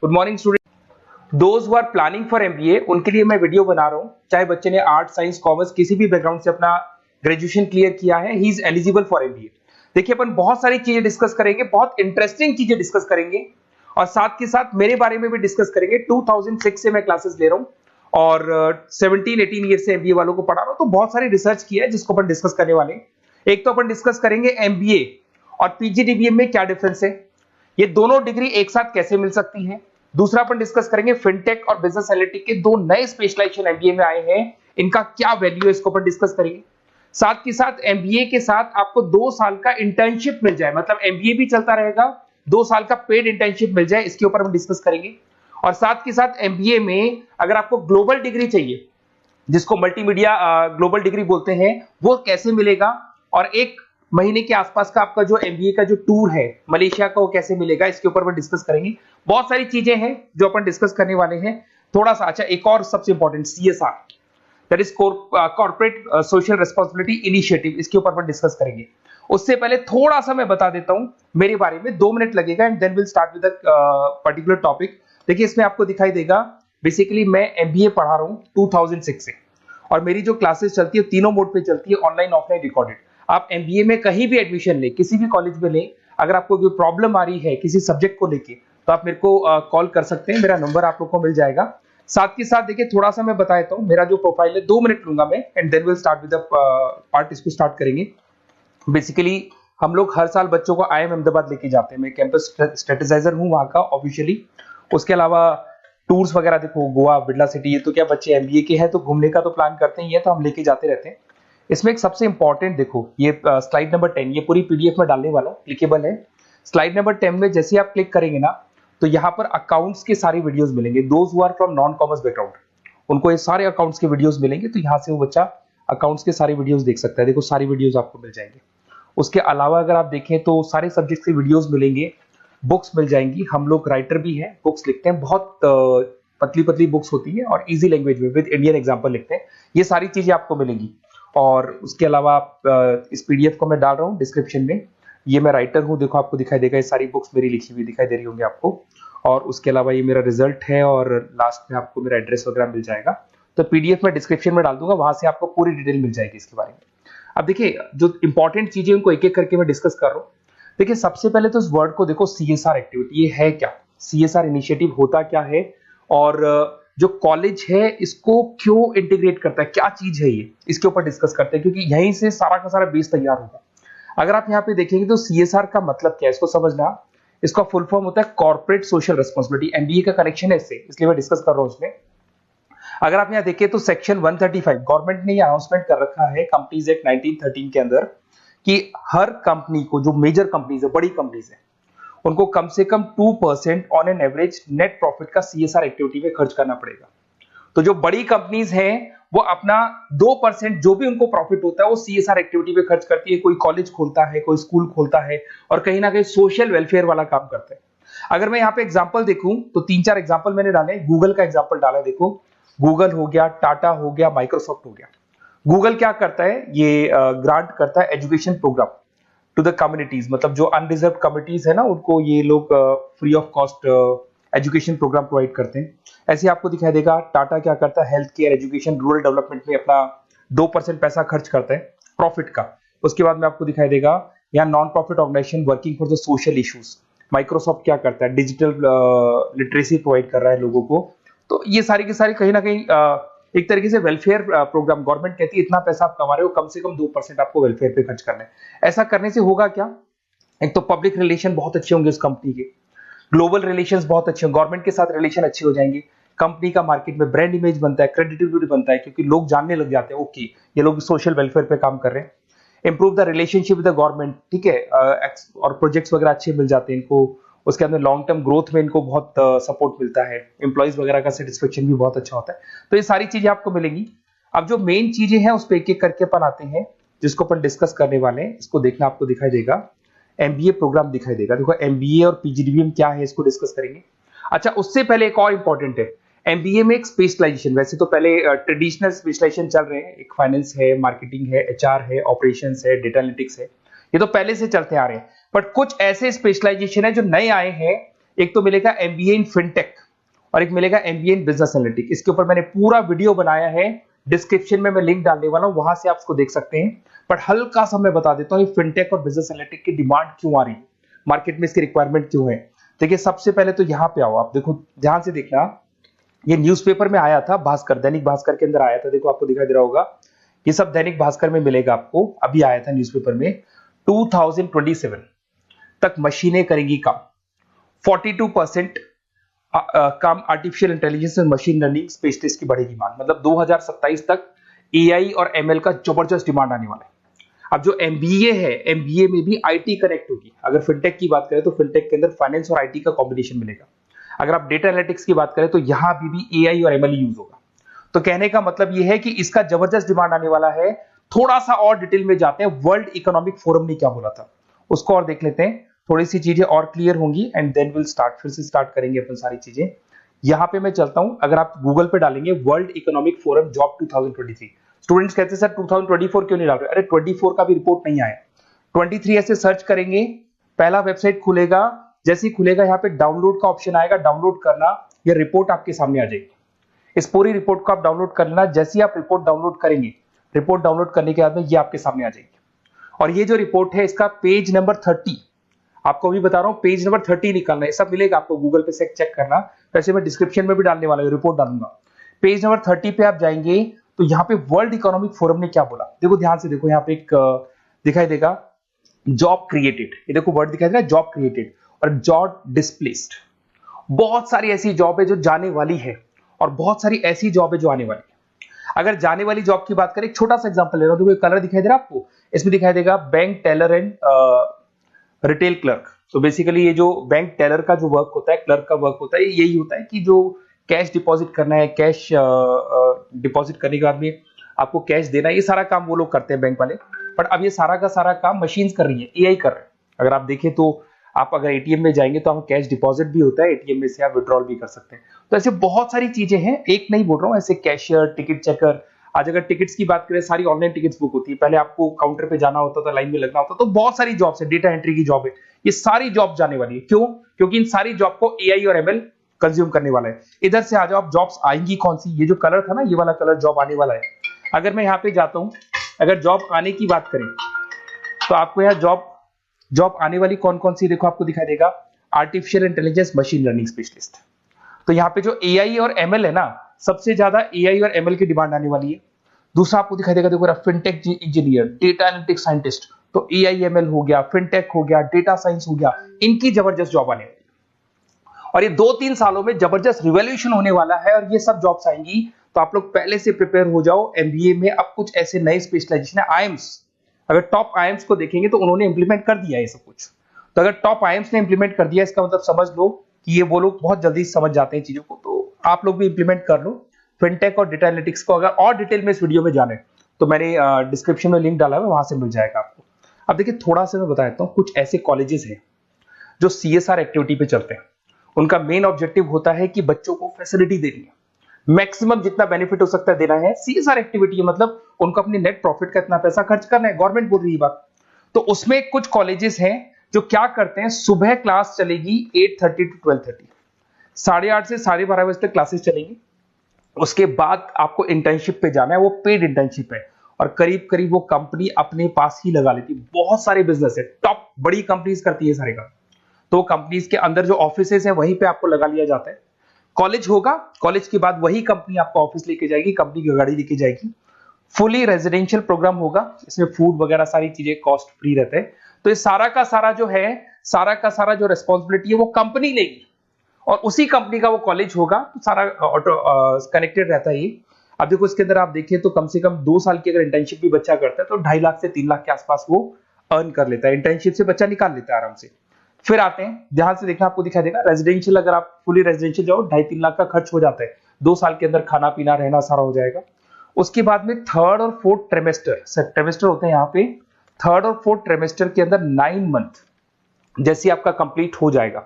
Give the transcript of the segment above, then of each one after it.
Good morning student. Those who are planning for MBA उनके लिए मैं वीडियो बना रहा हूं। चाहे बच्चे ने आर्ट, साइंस, कॉमर्स किसी भी बैकग्राउंड से अपना ग्रेजुएशन क्लियर किया है, he is eligible for MBA. देखिए अपन बहुत सारी चीजें डिस्कस करेंगे, बहुत इंटरेस्टिंग चीजें डिस्कस करेंगे और साथ के साथ मेरे बारे में भी डिस्कस करेंगे। 2006 से मैं क्लासेस ले रहा हूं और 17-18 ईयर से एमबीए वालों को पढ़ा रहा हूं, तो बहुत सारी रिसर्च किया है जिसको अपन डिस्कस करने वाले हैं। एक तो अपन डिस्कस करेंगे एमबीए और पीजीडीबीएम में क्या डिफरेंस है, ये दोनों डिग्री एक साथ कैसे मिल सकती है। दूसरा अपन डिस्कस करेंगे फिनटेक और बिजनेस एनालिटिक के दो नए स्पेशलाइजेशन एमबीए में आए हैं, इनका क्या वैल्यू है इसको अपन डिस्कस करेंगे। साथ के साथ एमबीए के साथ आपको 2 साल का इंटर्नशिप मिल जाए, मतलब एमबीए भी चलता रहेगा, 2 साल का पेड इंटर्नशिप मिल जाए, इसके ऊपर हम डिस्कस करेंगे। और साथ के साथ एमबीए में अगर आपको ग्लोबल डिग्री चाहिए, जिसको मल्टीमीडिया ग्लोबल डिग्री बोलते हैं, वो कैसे मिलेगा, और 1 महीने के आसपास का आपका जो एमबीए का जो टूर है मलेशिया का, वो कैसे मिलेगा, इसके ऊपर अपन डिस्कस करेंगे। बहुत सारी चीजें हैं जो अपन डिस्कस करने वाले हैं। थोड़ा सा अच्छा, एक और सबसे important CSR, that is corporate social responsibility initiative, इसके ऊपर अपन डिस्कस करेंगे। उससे पहले थोड़ा सा मैं बता देता हूं मेरे बारे में, 2 मिनट लगेगा and then will start with particular topic. देखिए इसमें आपको दिखाई देगा, बेसिकली मैं एमबीए पढ़ा रहा हूं 2006 से और मेरी जो क्लासेस चलती है तीनों मोड पे चलती है, ऑनलाइन, ऑफलाइन, रिकॉर्डेड। आप एमबीए में कहीं भी एडमिशन ले, किसी भी कॉलेज में ले, अगर आपको कोई प्रॉब्लम आ रही है किसी सब्जेक्ट को लेके, तो आप मेरे को कॉल कर सकते हैं, मेरा नंबर आप लोग को मिल जाएगा। साथ के साथ देखिए थोड़ा सा मैं बता देता हूँ, मेरा जो प्रोफाइल है 2 मिनट लूंगा मैं and then will start with the part, इसको स्टार्ट करेंगे। बेसिकली हम लोग हर साल बच्चों को आईएम अहमदाबाद लेके जाते हैं, मैं कैंपस स्ट्रेटेजाइजर हूँ वहाँ का ऑफिशियली। उसके अलावा टूर्स वगैरह, देखो गोवा, बिरला सिटी, ये तो क्या बच्चे एमबीए के हैं तो घूमने का तो प्लान करते ही है, तो हम लेके जाते रहते हैं। इसमें एक सबसे इंपॉर्टेंट देखो, ये स्लाइड नंबर 10, ये पूरी पीडीएफ में डालने वाला हूँ, क्लिकेबल है। स्लाइड नंबर 10 में जैसे आप क्लिक करेंगे ना, तो यहाँ पर अकाउंट्स के सारी वीडियोस मिलेंगे। Those who are from non commerce background, उनको ये सारे अकाउंट्स के वीडियोस मिलेंगे, तो यहाँ से वो बच्चा अकाउंट्स के सारे वीडियोस देख सकता है। देखो सारी वीडियोस आपको मिल जाएंगे। उसके अलावा अगर आप देखें तो सारे सब्जेक्ट के वीडियोस मिलेंगे, बुक्स मिल जाएंगी। हम लोग राइटर भी हैं, बुक्स लिखते हैं, बहुत पतली पतली बुक्स होती है और इजी लैंग्वेज में विद इंडियन एग्जांपल लिखते हैं। ये सारी चीजें आपको मिलेंगी। और उसके अलावा इस पीडीएफ को मैं डाल रहा हूँ डिस्क्रिप्शन में, ये मैं राइटर हूँ, देखो आपको दिखाई देगा, ये सारी बुक्स मेरी लिखी हुई दिखाई दे रही होंगी आपको। और उसके अलावा ये मेरा रिजल्ट है और लास्ट में आपको मेरा एड्रेस वगैरह मिल जाएगा। तो पीडीएफ में डिस्क्रिप्शन में डाल दूंगा, वहां से आपको पूरी डिटेल मिल जाएगी इसके बारे में। अब देखिए जो इंपॉर्टेंट चीजें उनको एक एक करके मैं डिस्कस कर रहा हूँ। देखिए सबसे पहले तो इस वर्ड को देखो, सीएसआर एक्टिविटी, ये है क्या, सीएसआर इनिशिएटिव होता क्या है, और जो कॉलेज है इसको क्यों इंटीग्रेट करता है, क्या चीज है ये, इसके ऊपर डिस्कस करते हैं, क्योंकि यहीं से सारा का सारा बेस तैयार होगा। अगर आप यहाँ पे देखेंगे तो सीएसआर का मतलब क्या है, इसको समझना। इसका फुल फॉर्म होता है कॉर्पोरेट सोशल रिस्पांसिबिलिटी। एमबीए का कनेक्शन है इससे, इसलिए मैं डिस्कस कर रहा हूँ इसमें। अगर आप यहाँ देखें तो सेक्शन 135, गवर्नमेंट ने ये अनाउंसमेंट कर रखा है कंपनीज एक्ट 1913 के अंदर, कि हर कंपनी को, जो मेजर कंपनीज है, बड़ी कंपनीज है, उनको कम से कम 2% on an average net profit का सीएसआर एक्टिविटी में खर्च करना पड़ेगा। तो जो बड़ी कंपनीज हैं वो अपना 2% जो भी उनको प्रॉफिट होता है वो सीएसआर एक्टिविटी पे खर्च करती है। कोई कॉलेज खोलता है, कोई स्कूल खोलता है और कहीं ना कहीं सोशल वेलफेयर वाला काम करता है। अगर मैं यहाँ पे एग्जांपल देखूं तो 3-4 एग्जांपल मैंने डाले। गूगल का एग्जांपल डाला, देखो गूगल हो गया, टाटा हो गया, माइक्रोसॉफ्ट हो गया। गूगल क्या करता है, ये ग्रांट करता है education program to the communities, मतलब जो अनरिजर्व कम्युनिटीज है ना, उनको ये लोग free of cost education program provide करते हैं। ऐसे आपको दिखाई देगा टाटा क्या करता है, health care, education, rural development में अपना 2% पैसा खर्च करता है प्रॉफिट का। उसके बाद में आपको दिखाई देगा यहाँ non profit organisation working for the social issues. Microsoft क्या करता है, डिजिटल लिटरेसी प्रोवाइड कर रहा है लोगों को। तो ये सारी की सारी कहीं ना कहीं एक तरीके से वेलफेयर प्रोग्राम। गवर्नमेंट कहती है इतना पैसा आप कमा रहे हो, कम से कम 2% आपको वेलफेयर पे खर्च करना है। ऐसा करने से होगा क्या, एक तो पब्लिक रिलेशन बहुत अच्छे होंगे उस कंपनी के, ग्लोबल रिलेशंस बहुत अच्छे होंगे, गवर्नमेंट के साथ रिलेशन अच्छे हो जाएंगे, कंपनी का मार्केट में ब्रांड इमेज बनता है, क्रेडिबिलिटी बनता है, क्योंकि लोग जानने लग जाते हैं ओके ये लोग सोशल वेलफेयर पे काम कर रहे हैं। Improve the relationship with the government, ठीक है, और प्रोजेक्ट्स वगैरह अच्छे मिल जाते हैं इनको। उसके अंदर लॉन्ग टर्म ग्रोथ में इनको बहुत सपोर्ट मिलता है, एम्प्लॉइज वगैरह का सेटिस्फेक्शन भी बहुत अच्छा होता है। तो ये सारी चीजें आपको मिलेंगी। अब जो मेन चीजें हैं उस पर एक एक करके अपन आते हैं, जिसको अपन डिस्कस करने वाले हैं। इसको देखना, आपको दिखाई देगा एमबीए प्रोग्राम दिखाई देगा। देखो एमबीए और पीजीडीबीएम क्या है, इसको डिस्कस करेंगे। अच्छा, उससे पहले एक और इंपॉर्टेंट है, एमबीए में एक स्पेशलाइजेशन। वैसे तो पहले ट्रेडिशनल स्पेशलाइजेशन चल रहे हैं, एक फाइनेंस है, मार्केटिंग है, एचआर है, ऑपरेशंस है, डेटा एनालिटिक्स है, ये तो पहले से चलते आ रहे हैं। बट कुछ ऐसे स्पेशलाइजेशन है जो नए आए हैं, एक तो मिलेगा एमबीए इन फिनटेक और एक मिलेगा एमबीए इन बिजनेस एनालिटिक्स। इसके ऊपर मैंने पूरा वीडियो बनाया है, डिस्क्रिप्शन में मैं लिंक डालने वाला हूं, वहां से आप इसको देख सकते हैं। बट हल्का सा मैं बता देता हूं फिनटेक और बिजनेस एनालिटिक्स की डिमांड क्यों आ रही है, मार्केट में इसकी रिक्वायरमेंट क्यों है। देखिए सबसे पहले तो यहाँ पे आओ, आप देखो ध्यान से देखना, ये न्यूज़पेपर में आया था, भास्कर, दैनिक भास्कर के अंदर आया था। देखो आपको दिखाई दे रहा होगा, ये सब दैनिक भास्कर में मिलेगा आपको, अभी आया था न्यूज़पेपर में। 2027 तक मशीनें करेंगी काम, 42% काम आर्टिफिशियल इंटेलिजेंस और मशीन लर्निंग स्पेशलिस्ट की बढ़ेगी मांग। मतलब 2027 तक एआई और एमएल का जबरदस्त डिमांड आने वाला है। अब जो एमबीए है, एमबीए में भी आईटी कनेक्ट होगी। अगर फिनटेक की बात करें तो फिनटेक के अंदर फाइनेंस और आईटी का कॉम्बिनेशन मिलेगा। अगर आप डेटा एनालिटिक्स की बात करें तो यहां भी एआई और एमएल यूज होगा। तो कहने का मतलब यह है कि इसका जबरदस्त डिमांड आने वाला है। थोड़ा सा और डिटेल में जाते हैं, वर्ल्ड इकोनॉमिक फोरम ने क्या बोला था उसको और देख लेते हैं, थोड़ी सी चीजें और क्लियर होंगी एंड देन विल स्टार्ट, फिर से स्टार्ट करेंगे अपन सारी चीजें। यहां पे मैं चलता हूं, अगर आप गूगल पे डालेंगे world economic forum job 2023, students कहते हैं सर 2024 क्यों नहीं डाल रहे? अरे 24 का भी रिपोर्ट नहीं आया, 23 ऐसे सर्च करेंगे, पहला वेबसाइट खुलेगा, जैसे ही खुलेगा यहाँ पे डाउनलोड का ऑप्शन आएगा, डाउनलोड करना, ये रिपोर्ट आपके सामने आ जाएगी। इस पूरी रिपोर्ट को आप डाउनलोड कर लेना। जैसे ही आप रिपोर्ट डाउनलोड करेंगे, रिपोर्ट डाउनलोड करने के बाद में ये आपके सामने आ जाएगी। और ये जो रिपोर्ट है इसका पेज नंबर 30, आपको भी बता रहा हूं, पेज नंबर 30 निकालना है, सब मिलेगा आपको गूगल पे से चेक करना। वैसे मैं डिस्क्रिप्शन में भी डालने वाला हूं, रिपोर्ट डालूंगा। पेज नंबर 30 पे आप जाएंगे तो यहाँ पे वर्ल्ड इकोनॉमिक फोरम ने क्या बोला, देखो ध्यान से देखो, यहाँ पे एक दिखाई देगा जॉब क्रिएटेड, ये देखो वर्ड दिखाई दे रहा है जॉब क्रिएटेड और जॉब डिस्प्लेस्ड। बहुत सारी ऐसी जॉब है जो जाने वाली है और बहुत सारी ऐसी जॉब है जो आने वाली है। अगर जाने वाली जॉब की बात करें, एक छोटा सा एग्जांपल ले रहा हूं, देखो कलर दिखाई दे रहा है आपको, इसमें दिखाई देगा bank teller and retail clerk. तो बेसिकली ये जो बैंक टेलर का जो वर्क होता है, क्लर्क का वर्क होता है, यही होता है कि जो कैश डिपॉजिट करना है, कैश डिपॉजिट करने के बाद में आपको कैश देना है, ये सारा काम वो लोग करते हैं बैंक वाले। बट अब ये सारा का सारा काम मशीन्स कर रही है, एआई कर रहे हैं। अगर आप देखें तो आप अगर एटीएम में जाएंगे तो आपको कैश डिपॉजिट भी होता है, एटीएम में से आप विड्रॉल भी कर सकते हैं। तो ऐसे बहुत सारी चीजें हैं, एक नहीं बोल रहा हूँ, ऐसे कैशियर, टिकट चेकर। आज अगर टिकट्स की बात करें, सारी ऑनलाइन टिकट्स बुक होती है, पहले आपको काउंटर पे जाना होता था, लाइन में लगना होता, तो बहुत सारी जॉब्स है, डेटा एंट्री की जॉब है, ये सारी जॉब जाने वाली है। क्यों? क्योंकि इन सारी जॉब को एआई और एमएल कंज्यूम करने वाला है। इधर से आ जाओ, आप जॉब्स आएंगी कौन सी, ये जो कलर था ना, ये वाला कलर जॉब आने वाला है। अगर मैं यहाँ पे जाता हूं, अगर जॉब आने की बात करें तो आपको यहाँ जॉब आने वाली कौन कौन सी, देखो आपको दिखाई देगा artificial intelligence machine learning specialist. तो यहाँ पे जो एआई और एमएल है ना, सबसे ज्यादा एआई और एमएल की डिमांड आने वाली है। दूसरा आपको दिखाई देगा, देखो fintech engineer, data analytics scientist, तो एआई एमएल हो गया, फिनटेक हो गया, डेटा साइंस हो गया, इनकी जबरदस्त जॉब आने वाली है। और ये 2-3 सालों में जबरदस्त रिवॉल्यूशन होने वाला है और ये सब जॉब्स आएंगी। तो आप लोग पहले से प्रिपेयर हो जाओ। एमबीए में अब कुछ ऐसे नए स्पेशलाइजेशन है, आईएम्स, अगर टॉप आईएम्स को देखेंगे तो उन्होंने इंप्लीमेंट कर दिया है ये सब कुछ। तो अगर टॉप आईएम्स ने इंप्लीमेंट कर दिया, इसका मतलब समझ लो कि ये वो लोग बहुत जल्दी समझ जाते हैं चीजों को, तो आप लोग भी इंप्लीमेंट कर लो फिनटेक और डेटा एनालिटिक्स को। अगर और डिटेल में इस वीडियो में जाने तो मैंने डिस्क्रिप्शन में लिंक डाला है, वहां से मिल जाएगा आपको। अब देखिए थोड़ा सा मैं बता देता हूँ, कुछ ऐसे कॉलेजेस हैं जो सीएसआर एक्टिविटी पे चलते हैं। उनका मेन ऑब्जेक्टिव होता है कि बच्चों को फैसिलिटी देनी है, मैक्सिमम जितना बेनिफिट हो सकता है देना है। सीएसआर एक्टिविटी मतलब उनको अपनी नेट प्रॉफिट का इतना पैसा खर्च करना है, गवर्नमेंट बोल रही है बात। तो उसमें कुछ कॉलेजेस हैं जो क्या करते हैं, सुबह क्लास चलेगी 8:30 to 12:30, 8:30 से 12:30 बजे तक क्लासेस चलेंगी। उसके बाद आपको इंटर्नशिप पे जाना है, वो पेड इंटर्नशिप है और करीब करीब वो कंपनी अपने पास ही लगा लेती है। बहुत सारे बिजनेस है, टॉप बड़ी कंपनीज करती है सारे काम। तो कंपनीज के अंदर जो ऑफिसेज है वहीं पे आपको लगा लिया जाता है। कॉलेज होगा, कॉलेज के बाद वही कंपनी आपको ऑफिस लेके जाएगी, कंपनी की गाड़ी लेके जाएगी। फुली रेजिडेंशियल प्रोग्राम होगा, इसमें फूड वगैरह सारी चीजें कॉस्ट फ्री रहते हैं। तो ये सारा का सारा जो है, सारा का सारा जो रेस्पॉन्सिबिलिटी है वो कंपनी लेगी और उसी कंपनी का वो कॉलेज होगा। तो सारा ऑटो कनेक्टेड रहता है ये। अब देखो इसके अंदर आप देखें तो कम से कम 2 साल की अगर इंटर्नशिप भी बच्चा करता है तो 2.5 लाख से 3 लाख के आसपास वो अर्न कर लेता है, इंटर्नशिप से बच्चा निकाल लेता है आराम से। फिर आते हैं, ध्यान से देखना, आपको दिखाई देगा रेजिडेंशियल, अगर आप फुली रेजिडेंशियल जाओ 2.5-3 लाख का खर्च हो जाता है, 2 साल के अंदर खाना पीना रहना सारा हो जाएगा। उसके बाद में थर्ड और फोर्थ ट्रेमेस्टर होते हैं यहाँ पे। थर्ड और फोर्थ ट्रेमेस्टर के अंदर 9 मंथ जैसे आपका कंप्लीट हो जाएगा,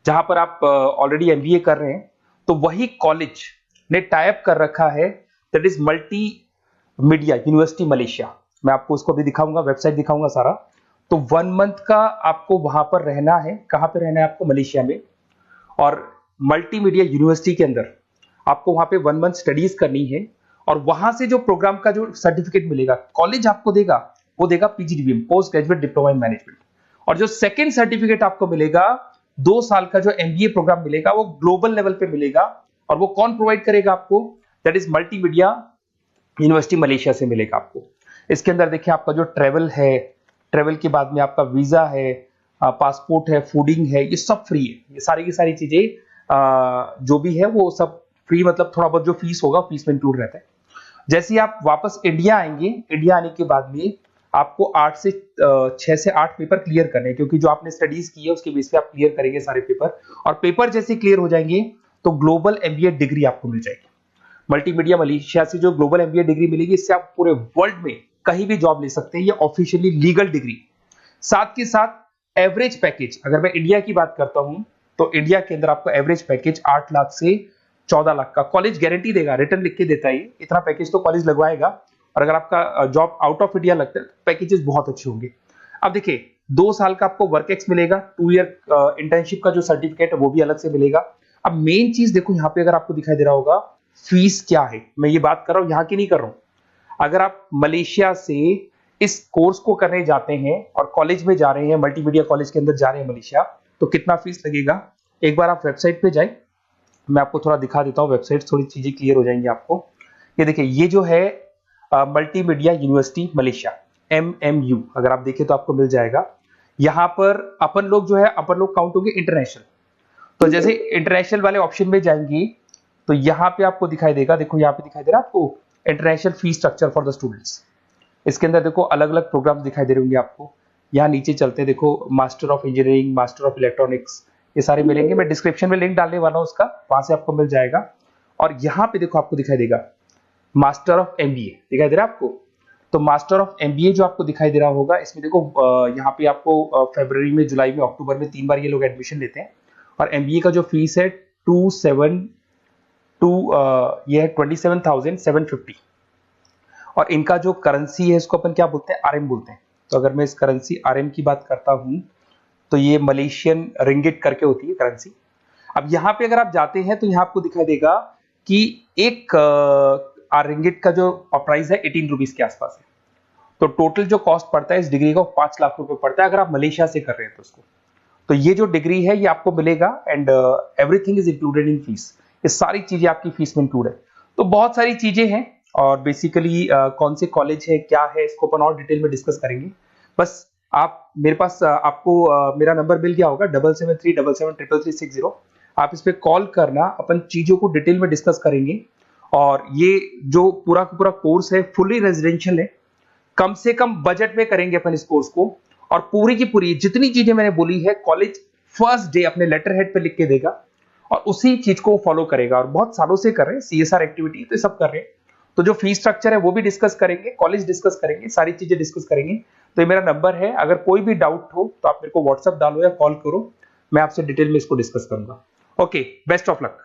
जहां पर आप ऑलरेडी एमबीए कर रहे हैं, तो वही कॉलेज ने टाइप कर रखा है, that is multi media university Malaysia. मैं आपको उसको भी दिखाऊंगा, वेबसाइट दिखाऊंगा सारा। तो 1 मंथ का आपको वहां पर रहना है। कहां पे रहना है आपको? मलेशिया में। और मल्टीमीडिया यूनिवर्सिटी के अंदर आपको वहां पे 1 मंथ स्टडीज करनी है और वहां से जो प्रोग्राम का जो सर्टिफिकेट मिलेगा कॉलेज आपको देगा, वो देगा PGDBM, post graduate diploma in management. और जो सेकंड सर्टिफिकेट आपको मिलेगा 2 साल का जो एमबीए प्रोग्राम मिलेगा वो ग्लोबल लेवल पे मिलेगा। और वो कौन प्रोवाइड करेगा आपको? That is multimedia university Malaysia से मिलेगा आपको। इसके अंदर देखिए आपका जो ट्रेवल है, ट्रेवल के बाद में आपका वीजा है, पासपोर्ट है, फूडिंग है, ये सब फ्री है। ये सारी की सारी चीजें जो भी है वो सब फ्री, मतलब थोड़ा बहुत जो फीस होगा फीस में इंक्लूड रहता है। जैसे ही आप वापस इंडिया आएंगे, इंडिया आने के बाद में आपको 6 से 8 पेपर क्लियर करने हैं, क्योंकि जो आपने स्टडीज की है उसके बेस पे आप क्लियर करेंगे सारे पेपर। और पेपर जैसे क्लियर हो जाएंगे तो ग्लोबल एमबीए डिग्री आपको मिल जाएगी। मल्टीमीडिया मलेशिया से जो ग्लोबल एमबीए डिग्री मिलेगी, इससे आप पूरे वर्ल्ड में कहीं भी जॉब ले सकते हैं। ये ऑफिशियली लीगल डिग्री। साथ के साथ एवरेज पैकेज, अगर मैं इंडिया की बात करता हूं तो इंडिया के अंदर आपको एवरेज पैकेज 8 लाख से 14 लाख का कॉलेज गारंटी देगा, रिटर्न लिख के देता है। इतना पैकेज तो कॉलेज लगवाएगा। और अगर आपका जॉब आउट ऑफ इंडिया लगता है तो पैकेजेस बहुत अच्छे होंगे। अब देखिए 2 साल का आपको वर्क एक्स मिलेगा, 2 ईयर इंटर्नशिप का जो सर्टिफिकेट है वो भी अलग से मिलेगा। अब मेन चीज देखो यहाँ पे, अगर आपको दिखाई दे रहा होगा फीस क्या है, मैं ये बात कर रहा हूं यहाँ की नहीं कर रहा हूं। अगर आप मलेशिया से इस कोर्स को करने जाते हैं और कॉलेज में जा रहे हैं, मल्टीमीडिया कॉलेज के अंदर जा रहे हैं मलेशिया, तो कितना फीस लगेगा? एक बार आप वेबसाइट पे जाए, मैं आपको थोड़ा दिखा देता हूँ, वेबसाइट थोड़ी चीजें क्लियर हो जाएंगी आपको। ये देखिए, ये जो है मल्टीमीडिया यूनिवर्सिटी मलेशिया, MMU, अगर आप देखें तो आपको मिल जाएगा। यहाँ पर अपन लोग जो है, अपन लोग काउंट होंगे इंटरनेशनल। तो जैसे इंटरनेशनल वाले ऑप्शन में जाएंगे तो यहाँ पे आपको दिखाई देगा, देखो यहाँ पे दिखाई दे रहा है आपको international fee structure for the students. इसके अंदर देखो अलग अलग प्रोग्राम दिखाई दे रहे होंगे आपको। यहाँ नीचे चलते हैं, देखो master of engineering, master of electronics, ये सारे मिलेंगे। मैं डिस्क्रिप्शन में लिंक डालने वाला हूँ उसका, वहां से आपको मिल जाएगा। और यहाँ पे देखो आपको दिखाई देगा मास्टर ऑफ एमबीए, दिखाई दे रहा है आपको। तो मास्टर ऑफ एमबीए जो आपको दिखाई दे रहा होगा, इसमें देखो यहाँ पे आपको फरवरी में, जुलाई में, अक्टूबर में 3 बार ये लोग एडमिशन लेते हैं। और एमबीए का जो फीस है 27,750। और इनका जो करेंसी है इसको अपन क्या बोलते हैं? RM बोलते हैं। तो अगर मैं इस करेंसी RM की बात करता हूं तो ये मलेशियन रिंगिट करके होती है करेंसी। अब यहाँ पे अगर आप जाते हैं तो यहाँ आपको दिखाई देगा कि एक रिंगिट का जो प्राइस है 18 रुपीज के आसपास है। तो टोटल जो कॉस्ट पड़ता है इस डिग्री का 5 लाख रुपए पड़ता है, अगर आप मलेशिया से कर रहे हैं तो उसको। तो ये जो डिग्री है ये आपको मिलेगा and everything is included in fees. ये सारी चीजें आपकी फीस में इंक्लूड है। तो बहुत सारी चीजें हैं और बेसिकली कौन से कॉलेज है, क्या है, इसको अपन और डिटेल में डिस्कस करेंगे। बस आप मेरे पास आपको मेरा नंबर मिल गया होगा 7737773360। आप इस पे कॉल करना, अपन चीजों को डिटेल में डिस्कस करेंगे। और ये जो पूरा का पूरा कोर्स है फुली रेजिडेंशियल है, कम से कम बजट में करेंगे अपन इस कोर्स को। और पूरी की पूरी जितनी चीजें मैंने बोली है कॉलेज फर्स्ट डे अपने लेटर हेड पे लिख के देगा और उसी चीज को फॉलो करेगा। और बहुत सालों से कर रहे हैं, CSR एक्टिविटी तो सब कर रहे हैं। तो जो फीस स्ट्रक्चर है वो भी डिस्कस करेंगे, कॉलेज डिस्कस करेंगे, सारी चीजें डिस्कस करेंगे। तो ये मेरा नंबर है, अगर कोई भी डाउट हो तो आप मेरे को व्हाट्सएप डालो या कॉल करो, मैं आपसे डिटेल में इसको डिस्कस करूंगा। Okay, best of luck.